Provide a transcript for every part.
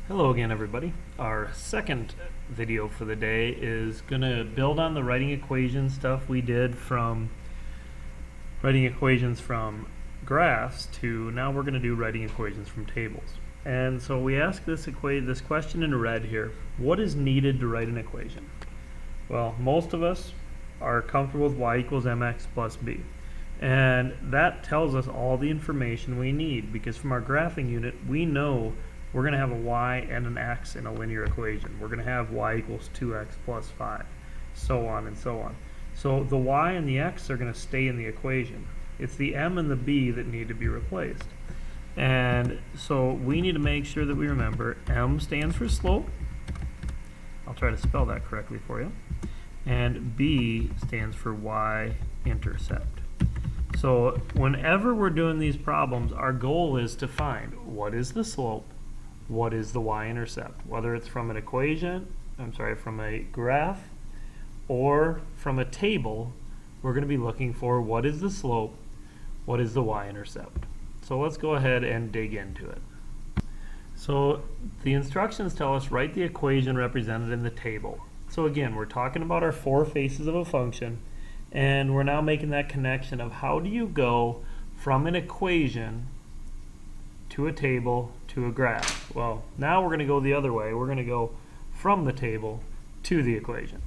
Hello again, everybody. Our second video for the day is going to build on the writing equation stuff we did from writing equations from graphs to now we're going to do writing equations from tables. And so we ask this question in red here, what is needed to write an equation? Well, most of us are comfortable with y equals mx plus b. And that tells us all the information we need because from our graphing unit we know we're going to have a y and an x in a linear equation. We're going to have y equals 2x plus 5, so on and so on. So the y and the x are going to stay in the equation. It's the m and the b that need to be replaced. And so we need to make sure that we remember m stands for slope. I'll try to spell that correctly for you. And b stands for y-intercept. So whenever we're doing these problems, our goal is to find what is the slope, what is the y-intercept, whether it's from an equation, from a graph, or from a table. We're going to be looking for what is the slope, what is the y-intercept. So let's go ahead and dig into it. So the instructions tell us write the equation represented in the table. So again, we're talking about our four faces of a function, and we're now making that connection of how do you go from an equation to a table to a graph. Well, now we're going to go the other way. We're going to go from the table to the equation.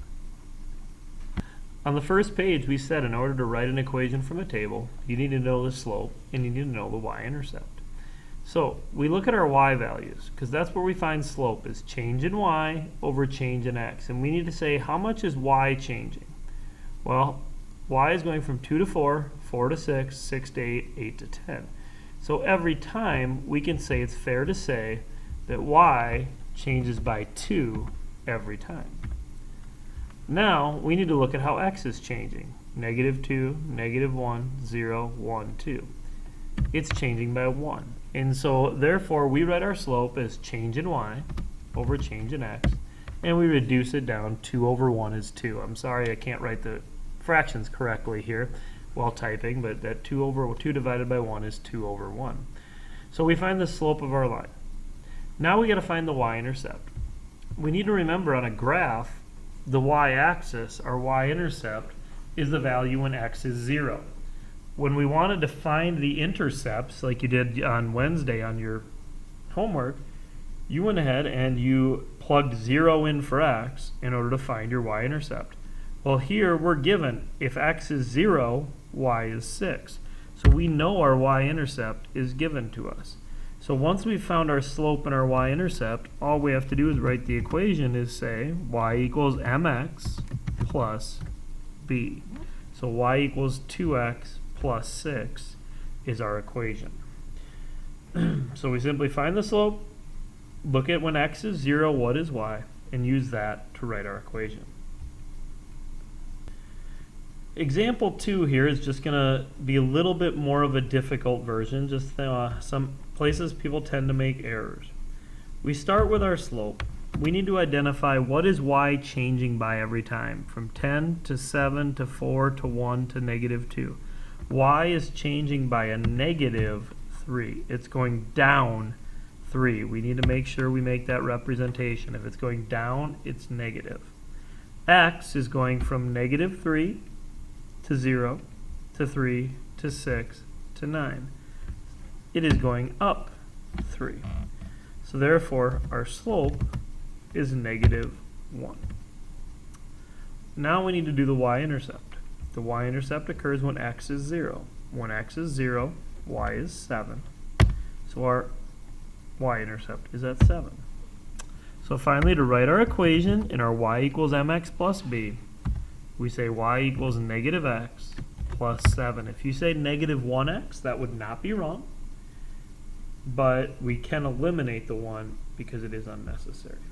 On the first page, we said in order to write an equation from a table, you need to know the slope and you need to know the y-intercept. So we look at our y values because that's where we find slope is change in y over change in x. And we need to say how much is y changing? Well, y is going from 2 to 4, 4 to 6, 6 to 8, 8 to 10. So every time we can say it's fair to say that y changes by 2 every time. Now we need to look at how x is changing. -2, -1, 0, 1, 2. It's changing by 1. And so therefore we write our slope as change in y over change in x, and we reduce it down. 2 over 1 is 2. I'm sorry I can't write the fractions correctly here while typing, but that 2 divided by 1 is 2 over 1. So we find the slope of our line. Now we got to find the y-intercept. We need to remember on a graph, the y-axis, our y-intercept, is the value when x is 0. When we wanted to find the intercepts, like you did on Wednesday on your homework, you went ahead and you plugged 0 in for x in order to find your y-intercept. Well, here we're given if x is 0, y is 6. So we know our y-intercept is given to us. So once we've found our slope and our y-intercept, all we have to do is write the equation is say y equals mx plus b. So y equals 2x plus 6 is our equation. So we simply find the slope, look at when x is 0, what is y, and use that to write our equation. Example 2 here is just going to be a little bit more of a difficult version. Just some places people tend to make errors. We start with our slope. We need to identify what is y changing by every time, from 10 to 7 to 4 to 1 to -2. Y is changing by a -3. It's going down 3. We need to make sure we make that representation. If it's going down, it's negative. X is going from -3 to 0 to 3 to 6 to 9. It is going up 3. So therefore our slope is -1. Now we need to do the y-intercept. The y-intercept occurs when x is 0. When x is 0, y is 7. So our y-intercept is at 7. So finally, to write our equation in our y equals mx plus b, we say y equals -x plus 7. If you say -1x, that would not be wrong, but we can eliminate the 1 because it is unnecessary.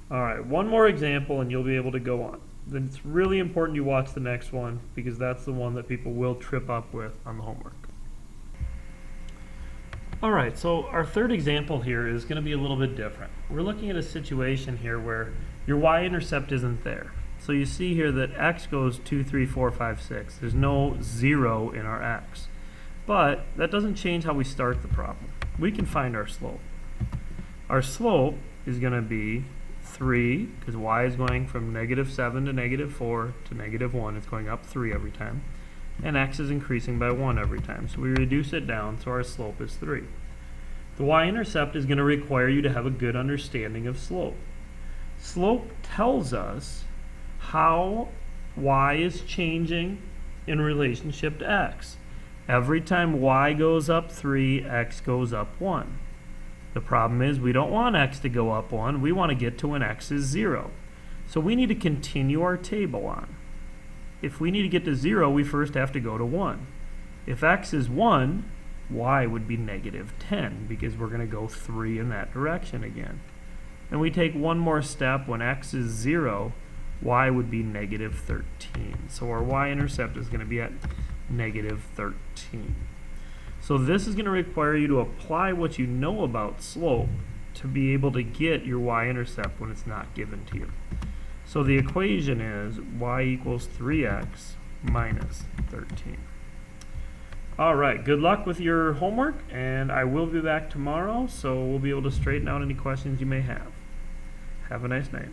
All right, one more example and you'll be able to go on. Then it's really important you watch the next one because that's the one that people will trip up with on the homework. All right, so our third example here is going to be a little bit different. We're looking at a situation here where your y-intercept isn't there. So you see here that x goes 2, 3, 4, 5, 6. There's no 0 in our x. But that doesn't change how we start the problem. We can find our slope. Our slope is going to be 3, because y is going from -7 to -4 to -1. It's going up 3 every time. And x is increasing by 1 every time. So we reduce it down, so our slope is 3. The y-intercept is going to require you to have a good understanding of slope. Slope tells us how y is changing in relationship to x. Every time y goes up 3, x goes up 1. The problem is we don't want x to go up 1. We want to get to when x is 0. So we need to continue our table on. If we need to get to 0, we first have to go to 1. If x is 1, y would be -10 because we're going to go 3 in that direction again. And we take one more step. When x is 0, y would be -13. So our y-intercept is going to be at -13. So this is going to require you to apply what you know about slope to be able to get your y-intercept when it's not given to you. So the equation is y equals 3x minus 13. All right, good luck with your homework, and I will be back tomorrow, so we'll be able to straighten out any questions you may have. Have a nice night.